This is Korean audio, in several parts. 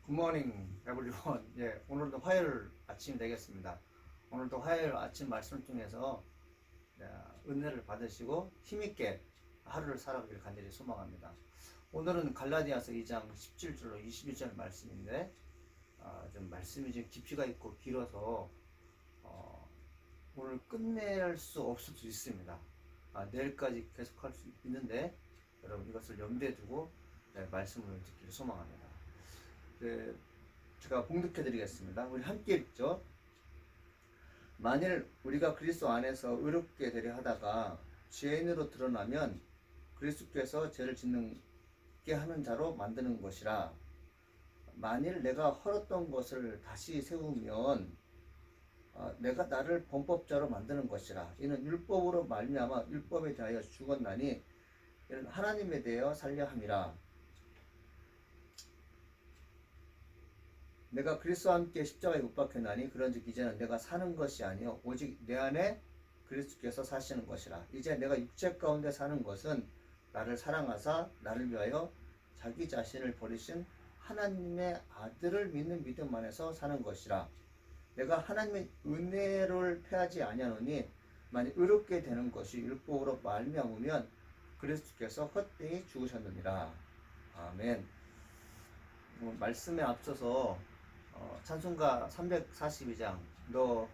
굿모닝 에브리원. 예, 오늘도 화요일 아침이 되겠습니다. 오늘도 화요일 아침 말씀을 통해서 은혜를 받으시고 힘있게 하루를 살아가길 간절히 소망합니다. 오늘은 갈라디아서 2장 17절로 21절 말씀인데 좀 말씀이 좀 깊이가 있고 길어서 오늘 끝낼 수 없을 수 있습니다. 내일까지 계속할 수 있는데 여러분 이것을 염두에 두고 말씀을 듣기를 소망합니다. 제가 봉독해 드리겠습니다. 우리 함께 읽죠. 만일 우리가 그리스도 안에서 의롭게 되려 하다가 죄인으로 드러나면 그리스도께서 죄를 짓게 하는 자로 만드는 것이라. 만일 내가 헐었던 것을 다시 세우면 내가 나를 범법자로 만드는 것이라. 이는 율법으로 말미암아 율법에 대하여 죽었나니 이는 하나님에 대하여 살려 함이라. 내가 그리스도와 함께 십자가에 못 박혔나니 그런즉 이제는 내가 사는 것이 아니요 오직 내 안에 그리스도께서 사시는 것이라. 이제 내가 육체 가운데 사는 것은 나를 사랑하사 나를 위하여 자기 자신을 버리신 하나님의 아들을 믿는 믿음 안에서 사는 것이라. 내가 하나님의 은혜를 패하지 아니하노니 만일 의롭게 되는 것이 율법으로 말미암으면 그리스도께서 헛되이 죽으셨느니라. 아멘. 말씀에 앞서서 찬송가 342장 너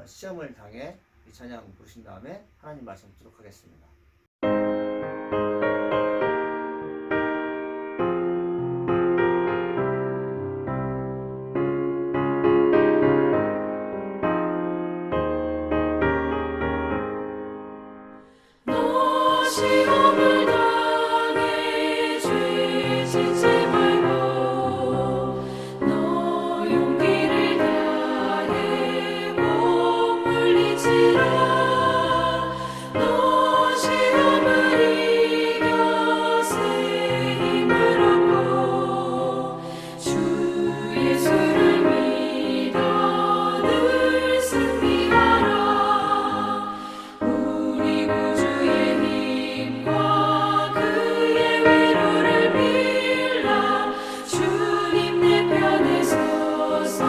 시험을 당해 이 찬양 부르신 다음에 하나님 말씀 듣도록 하겠습니다. 너 시험을 당해 죄 짓지 말고 너 용기를 다해 못 물리치라. 너 시험을 이겨 새 힘을 얻고 주 예수를 믿어 늘 승리하라. 우리 구주의 힘과 그의 위로를 빌라. 주님 내 편에 서서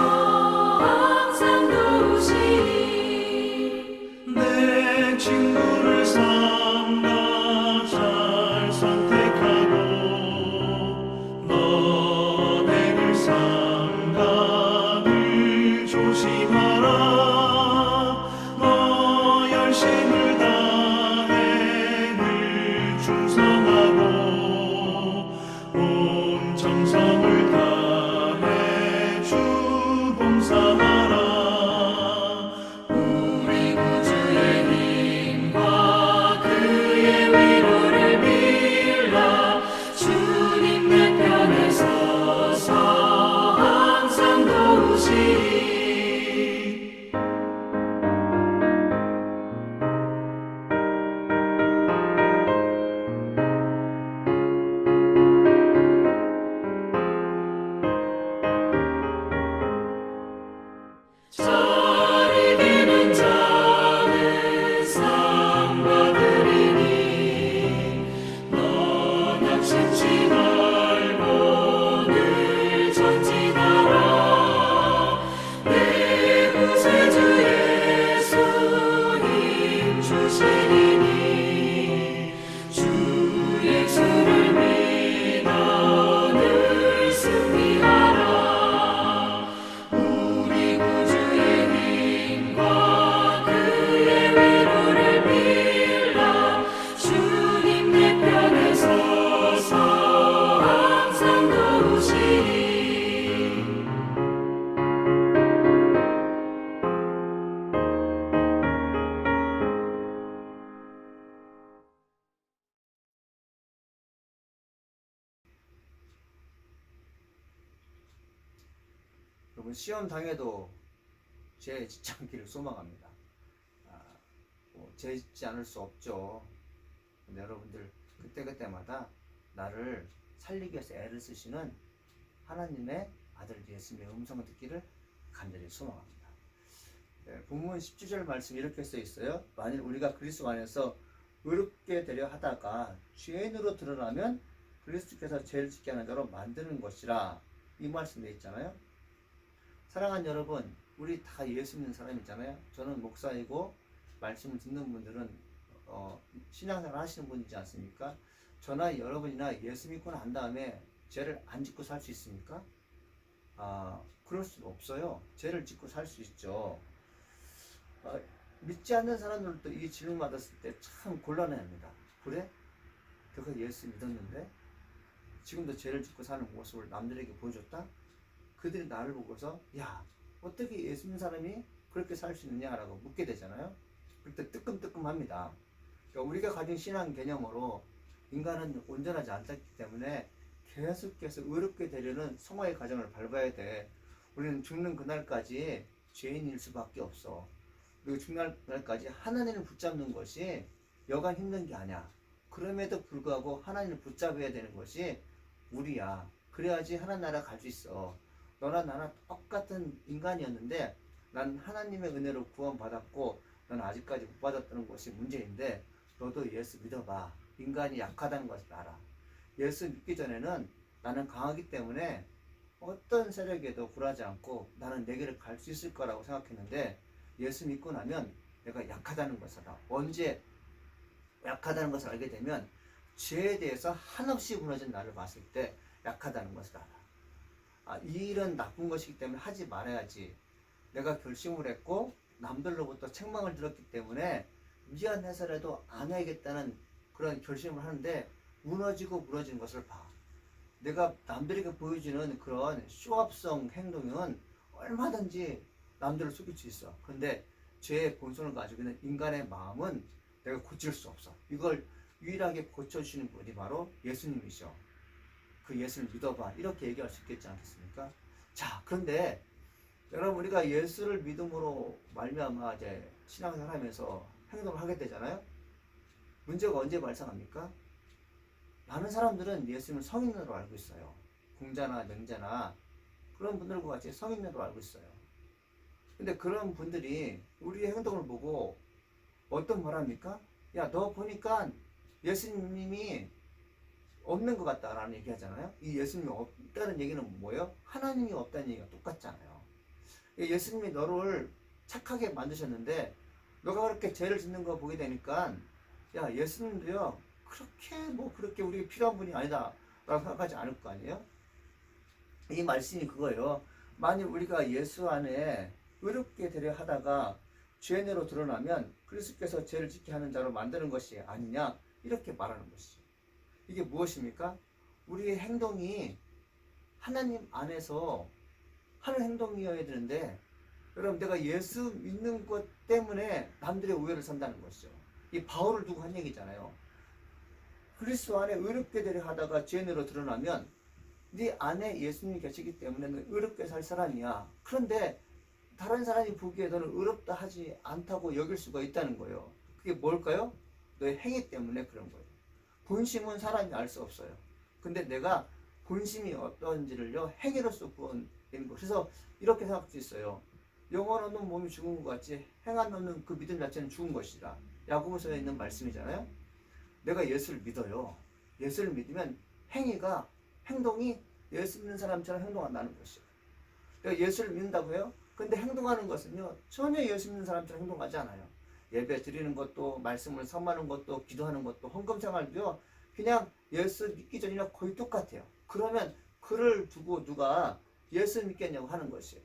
항상 도우시리. 내 친구를 삼가 잘 선택하고 너네를 삼가 늘 조심하라. 너 열심을 다해 늘 충성하고 온 정성을 다해 주 봉사하라. 우리 구주의 힘과 그의 위로를 빌라. 주님 내 편에 서서 항상 도우시리. 잘 이기는 자는 상 받으리니 넌 낙심치 말고 늘 전진하라. 내 구세주 예수 힘 주시리니 주 예수를 믿어 늘 승리하라. 우리 구주의 힘과 그의 위로를 빌라. 주님 내 편에 서서 항상 도우시리. 여러분 시험 당해도 죄 짓지 않기를 소망합니다. 죄 짓지 않을 수 없죠. 근데 여러분들 그때그때마다 나를 살리기 위해서 애를 쓰시는 하나님의 아들 예수님의 음성을 듣기를 간절히 소망합니다. 본문 17절 말씀 이렇게 써 있어요. 만일 우리가 그리스도 안에서 의롭게 되려 하다가 죄인으로 드러나면 그리스도께서 죄를 짓게 하는 자로 만드는 것이라. 이 말씀돼 있잖아요. 사랑하는 여러분, 우리 다 예수 믿는 사람이잖아요. 저는 목사이고 말씀을 듣는 분들은 신앙생활 하시는 분이지 않습니까? 저나 여러분이나 예수 믿고 난 다음에 죄를 안 짓고 살 수 있습니까? 그럴 수 없어요. 죄를 짓고 살 수 있죠. 믿지 않는 사람들도 이 질문 받았을 때 참 곤란해합니다. 그래? 내가 예수 믿었는데 지금도 죄를 짓고 사는 모습을 남들에게 보여줬다? 그들이 나를 보고서 야, 어떻게 예수 믿는 사람이 그렇게 살 수 있느냐라고 묻게 되잖아요. 그때 뜨끔뜨끔합니다. 그러니까 우리가 가진 신앙 개념으로 인간은 온전하지 않기 때문에 계속해서 의롭게 되려는 성화의 과정을 밟아야 돼. 우리는 죽는 그날까지 죄인일 수밖에 없어. 그리고 죽는 날까지 하나님을 붙잡는 것이 여간 힘든 게 아니야. 그럼에도 불구하고 하나님을 붙잡아야 되는 것이 우리야. 그래야지 하나님 나라 갈 수 있어. 너나 나나 똑같은 인간이었는데 난 하나님의 은혜로 구원받았고 넌 아직까지 못 받았다는 것이 문제인데 너도 예수 믿어봐. 인간이 약하다는 것을 알아. 예수 믿기 전에는 나는 강하기 때문에 어떤 세력에도 굴하지 않고 나는 내 길을 갈 수 있을 거라고 생각했는데 예수 믿고 나면 내가 약하다는 것을 알아. 언제 약하다는 것을 알게 되면 죄에 대해서 한없이 무너진 나를 봤을 때 약하다는 것을 알아. 이 일은 나쁜 것이기 때문에 하지 말아야지. 내가 결심을 했고 남들로부터 책망을 들었기 때문에 미안해서라도 안 해야겠다는 그런 결심을 하는데 무너지고 무너지는 것을 봐. 내가 남들에게 보여주는 그런 쇼업성 행동은 얼마든지 남들을 속일 수 있어. 그런데 죄의 본성을 가지고 있는 인간의 마음은 내가 고칠 수 없어. 이걸 유일하게 고쳐주시는 분이 바로 예수님이셔. 그 예수를 믿어봐. 이렇게 얘기할 수 있겠지 않겠습니까? 자, 그런데 여러분, 우리가 예수를 믿음으로 말미암아 이제 신앙생활 하면서 행동을 하게 되잖아요. 문제가 언제 발생합니까? 많은 사람들은 예수님을 성인으로 알고 있어요. 공자나 명자나 그런 분들과 같이 성인으로 알고 있어요. 근데 그런 분들이 우리의 행동을 보고 어떤 말 합니까? 야, 너 보니까 예수님이 없는 것 같다라는 얘기 하잖아요. 이 예수님이 없다는 얘기는 뭐예요? 하나님이 없다는 얘기가 똑같잖아요. 예수님이 너를 착하게 만드셨는데 너가 그렇게 죄를 짓는 거 보게 되니까 야, 예수님도요 그렇게 우리에게 필요한 분이 아니다 라고 생각하지 않을 거 아니에요? 이 말씀이 그거예요. 만일 우리가 예수 안에 의롭게 되려 하다가 죄인으로 드러나면 그리스도께서 죄를 짓게 하는 자로 만드는 것이 아니냐, 이렇게 말하는 것이죠. 이게 무엇입니까? 우리의 행동이 하나님 안에서 하는 행동이어야 되는데, 여러분, 내가 예수 믿는 것 때문에 남들의 오해를 산다는 것이죠. 이 바울을 두고 한 얘기잖아요. 그리스도 안에 의롭게 되려 하다가 죄인으로 드러나면 네 안에 예수님이 계시기 때문에 너 의롭게 살 사람이야. 그런데 다른 사람이 보기에 너는 의롭다 하지 않다고 여길 수가 있다는 거예요. 그게 뭘까요? 너의 행위 때문에 그런 거예요. 본심은 사람이 알 수 없어요. 근데 내가 본심이 어떤지를요, 행위로서 구원된 거. 그래서 이렇게 생각할 수 있어요. 영혼 없는 몸이 죽은 것 같이 행 안 없는 그 믿음 자체는 죽은 것이다. 야고보서에 있는 말씀이잖아요. 내가 예수를 믿어요. 예수를 믿으면 행동이 예수 믿는 사람처럼 행동한다는 것이에요. 내가 예수를 믿는다고 해요? 근데 행동하는 것은요, 전혀 예수 믿는 사람처럼 행동하지 않아요. 예배 드리는 것도, 말씀을 선포하는 것도, 기도하는 것도, 헌금 생활도요, 그냥 예수 믿기 전이랑 거의 똑같아요. 그러면 그를 두고 누가 예수 믿겠냐고 하는 것이에요.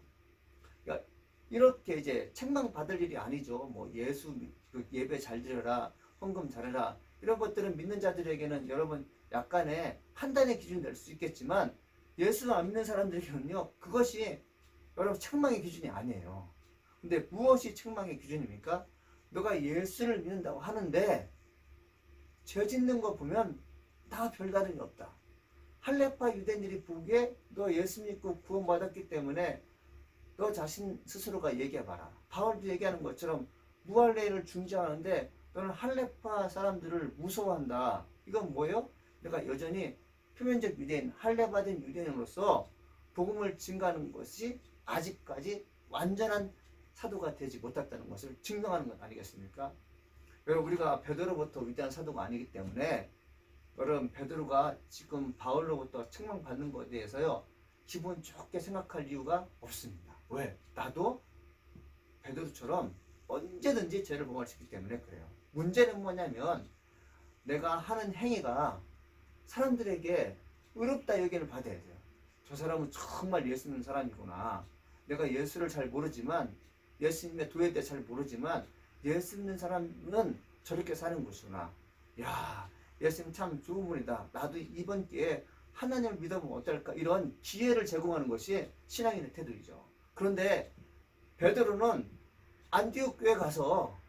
그러니까 이렇게 이제 책망 받을 일이 아니죠. 뭐 예배 잘 드려라, 헌금 잘해라, 이런 것들은 믿는 자들에게는 여러분 약간의 판단의 기준이 될 수 있겠지만, 예수를 안 믿는 사람들에게는요, 그것이 여러분 책망의 기준이 아니에요. 근데 무엇이 책망의 기준입니까? 너가 예수를 믿는다고 하는데 죄 짓는 거 보면 다 별다름이 없다. 할례파 유대인들이 보기에 너 예수 믿고 구원받았기 때문에 너 자신 스스로가 얘기해봐라. 바울도 얘기하는 것처럼 무할례를 중지하는데 너는 할례파 사람들을 무서워한다. 이건 뭐예요? 내가 여전히 표면적 유대인, 할례받은 유대인으로서 복음을 증거하는 것이 아직까지 완전한 사도가 되지 못했다는 것을 증명하는 것 아니겠습니까? 여러분, 우리가 베드로부터 위대한 사도가 아니기 때문에 여러분, 베드로가 지금 바울로부터 책망받는 것에 대해서요, 기분 좋게 생각할 이유가 없습니다. 왜? 나도 베드로처럼 언제든지 죄를 범할 수 있기 때문에 그래요. 문제는 뭐냐면 내가 하는 행위가 사람들에게 의롭다 여김을 받아야 돼요. 저 사람은 정말 예수 믿는 사람이구나. 내가 예수를 잘 모르지만, 예수님의 도에 대해 잘 모르지만 예수 믿는 사람은 저렇게 사는 것이구나. 야, 예수님 참 좋은 분이다. 나도 이번 기회에 하나님을 믿어보면 어떨까? 이런 기회를 제공하는 것이 신앙인의 태도이죠. 그런데 베드로는 안디옥 교회 가서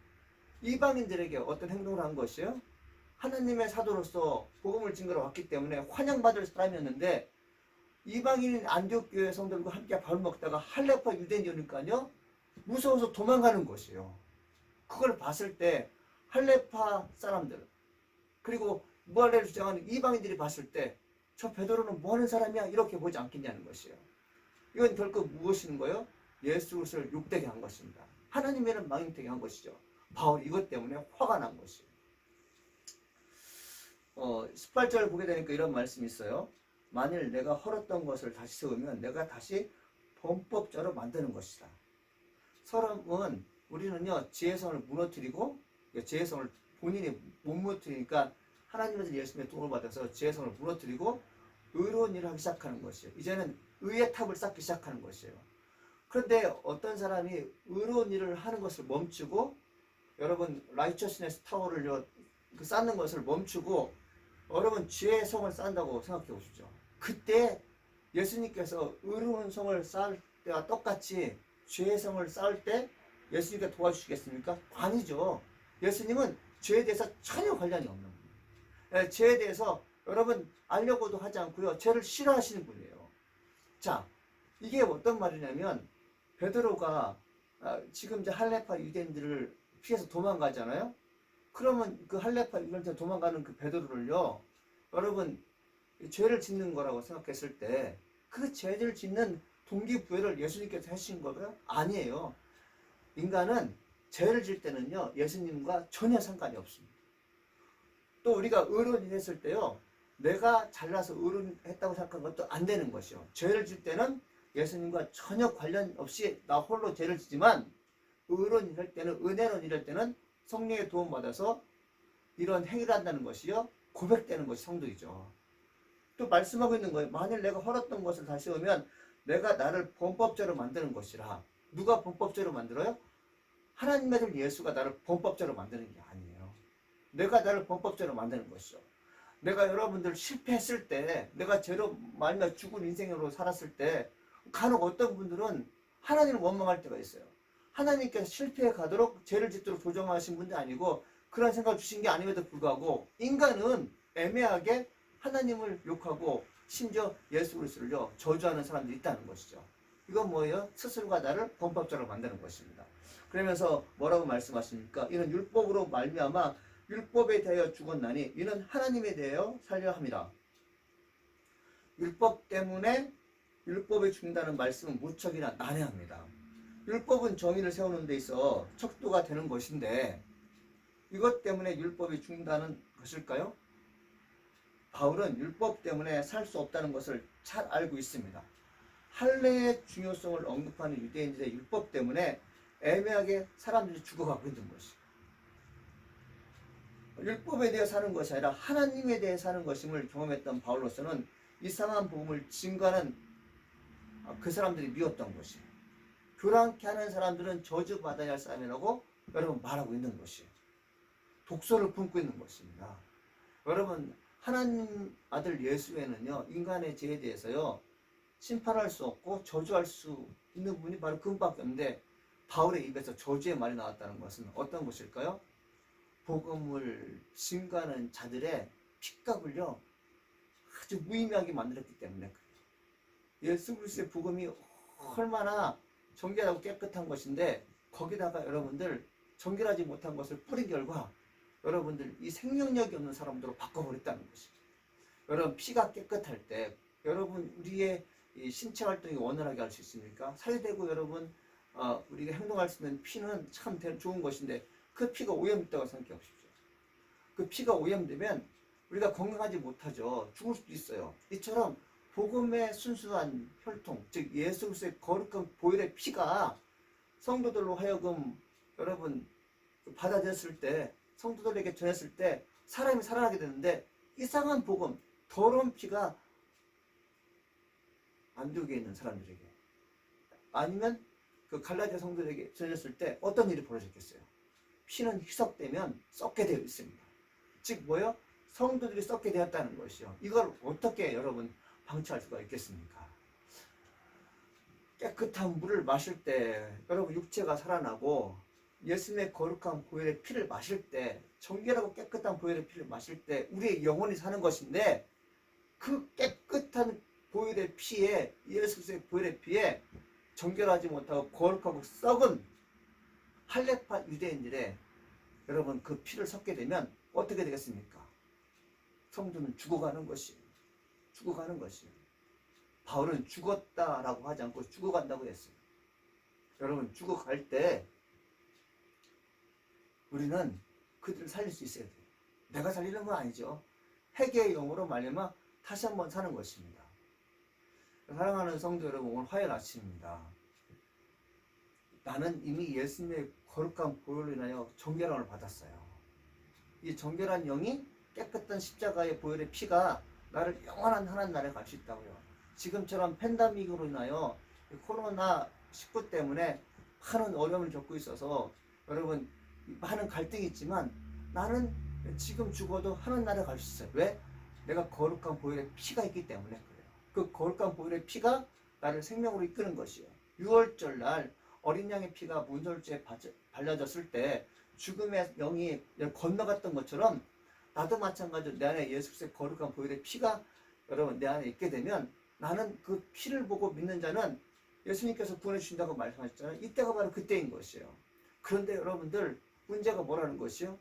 이방인들에게 어떤 행동을 한 것이요? 하나님의 사도로서 복음을 증거로 왔기 때문에 환영받을 사람이었는데, 이방인인 안디옥 교회 성도들과 함께 밥을 먹다가 할레파 유대인이 오니까요, 무서워서 도망가는 것이에요. 그걸 봤을 때 할레파 사람들, 그리고 무할레를 주장하는 이방인들이 봤을 때 저 베드로는 뭐하는 사람이야? 이렇게 보지 않겠냐는 것이에요. 이건 결국 무엇인 거예요? 예수 그리스도를 욕되게 한 것입니다. 하나님에는 망령되게 한 것이죠. 바울 이것 때문에 화가 난 것이에요. 18절 보게 되니까 이런 말씀이 있어요. 만일 내가 헐었던 것을 다시 세우면 내가 다시 범법자로 만드는 것이다. 사람은, 우리는요, 지혜성을 무너뜨리고, 지혜성을 본인이 못 무너뜨리니까 하나님에서 예수님의 도움을 받아서 지혜성을 무너뜨리고 의로운 일을 하기 시작하는 것이에요. 이제는 의의 탑을 쌓기 시작하는 것이에요. 그런데 어떤 사람이 의로운 일을 하는 것을 멈추고, 여러분 라이처스네스 타워를 쌓는 것을 멈추고 여러분 죄의 성을 쌓는다고 생각해 보십시오. 그때 예수님께서 의로운 성을 쌓을 때와 똑같이 죄의 성을 쌓을 때 예수님께 도와주시겠습니까? 아니죠. 예수님은 죄에 대해서 전혀 관련이 없는 분이에요. 죄에 대해서 여러분 알려고도 하지 않고요, 죄를 싫어하시는 분이에요. 자, 이게 어떤 말이냐면, 베드로가 지금 이제 할레파 유대인들을 피해서 도망가잖아요. 그러면 그 할레파 유대인들 도망가는 그 베드로를요, 여러분 죄를 짓는 거라고 생각했을 때 그 죄를 짓는 동기부여를 예수님께서 하신 거고요? 아니에요. 인간은 죄를 질 때는요, 예수님과 전혀 상관이 없습니다. 또 우리가 의로운 일 했을 때요, 내가 잘나서 의로운 했다고 생각한 것도 안 되는 것이요. 죄를 질 때는 예수님과 전혀 관련 없이 나 홀로 죄를 지지만, 의로운 일 할 때는, 은혜로운 일 할 때는 성령의 도움 받아서 이런 행위를 한다는 것이요, 고백되는 것이 성도이죠. 또 말씀하고 있는 거예요. 만일 내가 헐었던 것을 다시 오면 내가 나를 범법자로 만드는 것이라. 누가 범법자로 만들어요? 하나님의 아들 예수가 나를 범법자로 만드는 게 아니에요. 내가 나를 범법자로 만드는 것이죠. 내가 여러분들 실패했을 때, 내가 죄로 말미암아 죽은 인생으로 살았을 때, 간혹 어떤 분들은 하나님을 원망할 때가 있어요. 하나님께서 실패해 가도록 죄를 짓도록 조정하신 분도 아니고 그런 생각을 주신 게 아님에도 불구하고, 인간은 애매하게 하나님을 욕하고 심지어 예수 그리스도를요 저주하는 사람들이 있다는 것이죠. 이건 뭐예요? 스스로가 나를 범법자로 만드는 것입니다. 그러면서 뭐라고 말씀하십니까? 이는 율법으로 말미암아 율법에 대하여 죽었나니 이는 하나님에 대하여 살려 함이라. 율법 때문에 율법에 죽는다는 말씀은 무척이나 난해합니다. 율법은 정의를 세우는 데 있어 척도가 되는 것인데, 이것 때문에 율법이 죽는다는 것일까요? 바울은 율법 때문에 살 수 없다는 것을 잘 알고 있습니다. 할례의 중요성을 언급하는 유대인들의 율법 때문에 애매하게 사람들이 죽어가고 있는 것이에요. 율법에 대해 사는 것이 아니라 하나님에 대해 사는 것임을 경험했던 바울로서는 이상한 복음을 증거하는 그 사람들이 미웠던 것이에요. 교란케 하는 사람들은 저주받아야 할 사람이라고 여러분 말하고 있는 것이에요. 독소를 품고 있는 것입니다. 여러분, 하나님 아들 예수에는요, 인간의 죄에 대해서요 심판할 수 없고 저주할 수 있는 분이 바로 그분밖에 없는데, 바울의 입에서 저주의 말이 나왔다는 것은 어떤 것일까요? 복음을 증거하는 자들의 핏값을요 아주 무의미하게 만들었기 때문에 그래요. 예수 그리스도의 복음이 얼마나 정결하고 깨끗한 것인데, 거기다가 여러분들 정결하지 못한 것을 뿌린 결과 여러분들 이 생명력이 없는 사람들로 바꿔버렸다는 것이에요. 여러분, 피가 깨끗할 때 여러분 우리의 이 신체 활동이 원활하게 할 수 있습니까? 살되고 여러분 우리가 행동할 수 있는 피는 참 좋은 것인데, 그 피가 오염됐다고 생각해 보십시오. 그 피가 오염되면 우리가 건강하지 못하죠. 죽을 수도 있어요. 이처럼 복음의 순수한 혈통, 즉 예수 그리스도의 거룩한 보혈의 피가 성도들로 하여금 여러분 받아들였을 때, 성도들에게 전했을 때 사람이 살아나게 되는데, 이상한 복음, 더러운 피가 안디옥에 있는 사람들에게, 아니면 그 갈라디아 성도들에게 전했을 때 어떤 일이 벌어졌겠어요? 피는 희석되면 썩게 되어 있습니다. 즉 뭐요? 성도들이 썩게 되었다는 것이요. 이걸 어떻게 여러분 방치할 수가 있겠습니까? 깨끗한 물을 마실 때 여러분 육체가 살아나고, 예수님의 거룩한 보혈의 피를 마실 때, 정결하고 깨끗한 보혈의 피를 마실 때 우리의 영혼이 사는 것인데, 그 깨끗한 보혈의 피에, 예수 그리스도의 보혈의 피에 정결하지 못하고 거룩하고 썩은 할례파 유대인들의 여러분 그 피를 섞게 되면 어떻게 되겠습니까? 성도는 죽어가는 것이에요. 죽어가는 것이에요. 바울은 죽었다라고 하지 않고 죽어간다고 했어요. 여러분 죽어갈 때 우리는 그들을 살릴 수 있어야 돼요. 내가 살리는 건 아니죠. 회개의 영으로 말미암아 다시 한번 사는 것입니다. 사랑하는 성도 여러분, 오늘 화요일 아침입니다. 나는 이미 예수님의 거룩한 보혈로 인하여 정결함을 받았어요. 이 정결한 영이, 깨끗한 십자가의 보혈의 피가 나를 영원한 하나님 나라에 갈 수 있다고요. 지금처럼 팬데믹으로 인하여 코로나19 때문에 많은 어려움을 겪고 있어서 여러분 많은 갈등이 있지만, 나는 지금 죽어도 하나님 나라에 갈 수 있어요. 왜? 내가 거룩한 보혈의 피가 있기 때문에 그래요. 그 거룩한 보혈의 피가 나를 생명으로 이끄는 것이요. 6월절 날 어린 양의 피가 문설주에 발라졌을 때 죽음의 영이 건너갔던 것처럼, 나도 마찬가지로 내 안에 예수 그리스도의 거룩한 보혈의 피가 여러분 내 안에 있게 되면, 나는 그 피를 보고 믿는 자는 예수님께서 구원해 주신다고 말씀하셨잖아요. 이때가 바로 그때인 것이에요. 그런데 여러분들 문제가 뭐라는 것이요?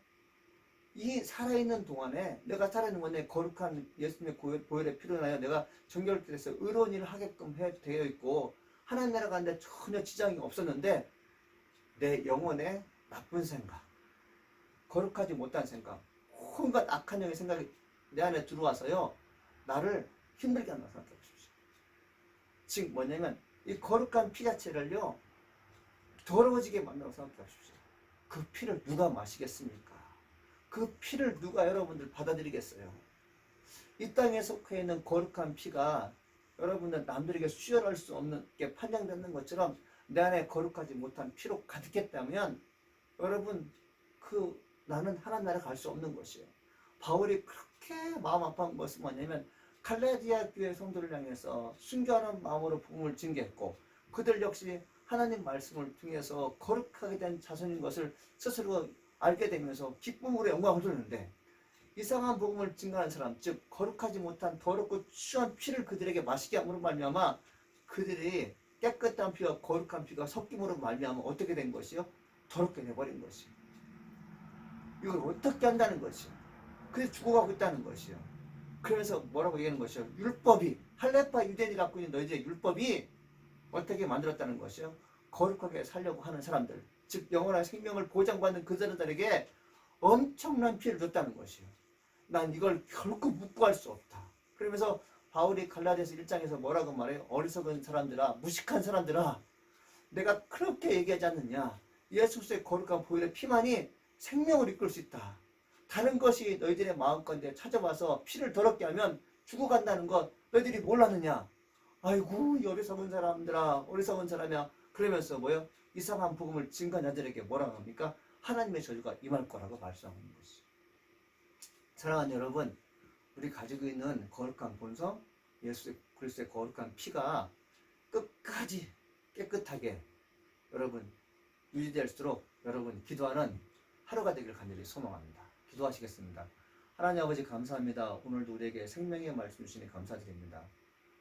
이 살아있는 동안에, 내가 살아있는 동안에 거룩한 예수님의 보혈의 피로 인하여 내가 정결돼서 의로운 일을 하게끔 되어 있고, 하나님 나라 가는데 전혀 지장이 없었는데, 내 영혼에 나쁜 생각, 거룩하지 못한 생각, 온갖 악한 영의 생각이 내 안에 들어와서요, 나를 힘들게 한다고 생각해 보십시오. 즉 뭐냐면, 이 거룩한 피 자체를요 더러워지게 만든다고 생각해 보십시오. 그 피를 누가 마시겠습니까? 그 피를 누가 여러분들 받아들이겠어요? 이 땅에 속해 있는 거룩한 피가 여러분들 남들에게 수혈할 수 없는 게 판정되는 것처럼 내 안에 거룩하지 못한 피로 가득했다면, 여러분 나는 하나님 나라에 갈 수 없는 것이에요. 바울이 그렇게 마음 아파한 것은 뭐냐면, 갈라디아 교회 성도를 향해서 순교하는 마음으로 복음을 증거했고, 그들 역시 하나님 말씀을 통해서 거룩하게 된 자손인 것을 스스로 알게 되면서 기쁨으로 영광을 돌리는데, 이상한 복음을 증거하는 사람, 즉 거룩하지 못한 더럽고 추한 피를 그들에게 마시게 함으로 말미암아 그들이 깨끗한 피와 거룩한 피가 섞임으로 말미암아 어떻게 된 것이요? 더럽게 돼버린 것이요. 이걸 어떻게 한다는 것이요? 그래서 죽어가고 있다는 것이요. 그래서 뭐라고 얘기하는 것이요? 율법이, 할례파 유대인이 갖고 있는 너희들의 율법이 어떻게 만들었다는 것이요? 거룩하게 살려고 하는 사람들, 즉 영원한 생명을 보장받는 그들에게 엄청난 피해를 줬다는 것이요. 난 이걸 결코 묵고할 수 없다. 그러면서 바울이 갈라디아서 1장에서 뭐라고 말해요? 어리석은 사람들아, 무식한 사람들아, 내가 그렇게 얘기하지 않느냐? 예수 그리스도의 거룩한 보혈의 피만이 생명을 이끌 수 있다. 다른 것이 너희들의 마음건데 찾아와서 피를 더럽게 하면 죽어간다는 것 너희들이 몰랐느냐? 아이고 이 어리석은 사람들아, 어리석은 사람이야. 그러면서 뭐요? 이상한 복음을 증거한 자들에게 뭐라고 합니까? 하나님의 저주가 임할 거라고 말씀하는 것이죠. 사랑하는 여러분, 우리 가지고 있는 거룩한 본성, 예수 그리스도의 거룩한 피가 끝까지 깨끗하게 여러분 유지될수록 여러분 기도하는 하루가 되기를 간절히 소망합니다. 기도하시겠습니다. 하나님 아버지 감사합니다. 오늘도 우리에게 생명의 말씀 주시니 감사드립니다.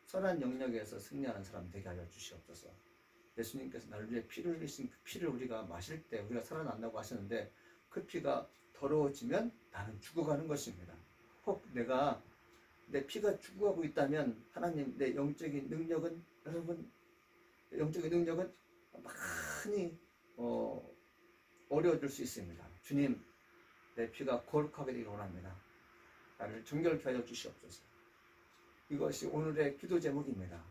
선한 영역에서 승리하는 사람 되게 하여 주시옵소서. 예수님께서 나를 위해 피를 흘리신 그 피를 우리가 마실 때 우리가 살아난다고 하셨는데, 그 피가 더러워지면 나는 죽어가는 것입니다. 혹 내가 내 피가 죽어가고 있다면 하나님, 내 영적인 능력은 여러분, 영적인 능력은 많이 어려워질 수 있습니다. 주님, 내 피가 거룩하게 되기를 원합니다. 나를 정결케 하여 주시옵소서. 이것이 오늘의 기도 제목입니다.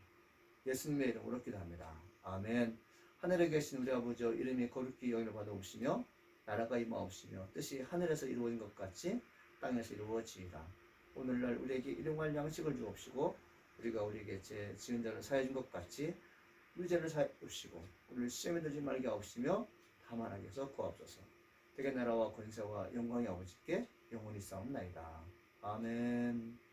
예수님의 이름으로 기도합니다. 아멘. 하늘에 계신 우리 아버지 이름이 거룩히 여김을 받아오시며 나라가 임하옵시며 뜻이 하늘에서 이루어진 것 같이 땅에서 이루어지이다. 오늘날 우리에게 일용할 양식을 주옵시고 우리가 우리에게 죄 지은 자를 사해 준 것 같이 우리 죄를 사해 주시고 우리를 시험에 들지 말게 하옵시며 다만 악에서 구하옵소서. 되게 나라와 권세와 영광이 아버지께 영원히 싸움나이다. 아멘.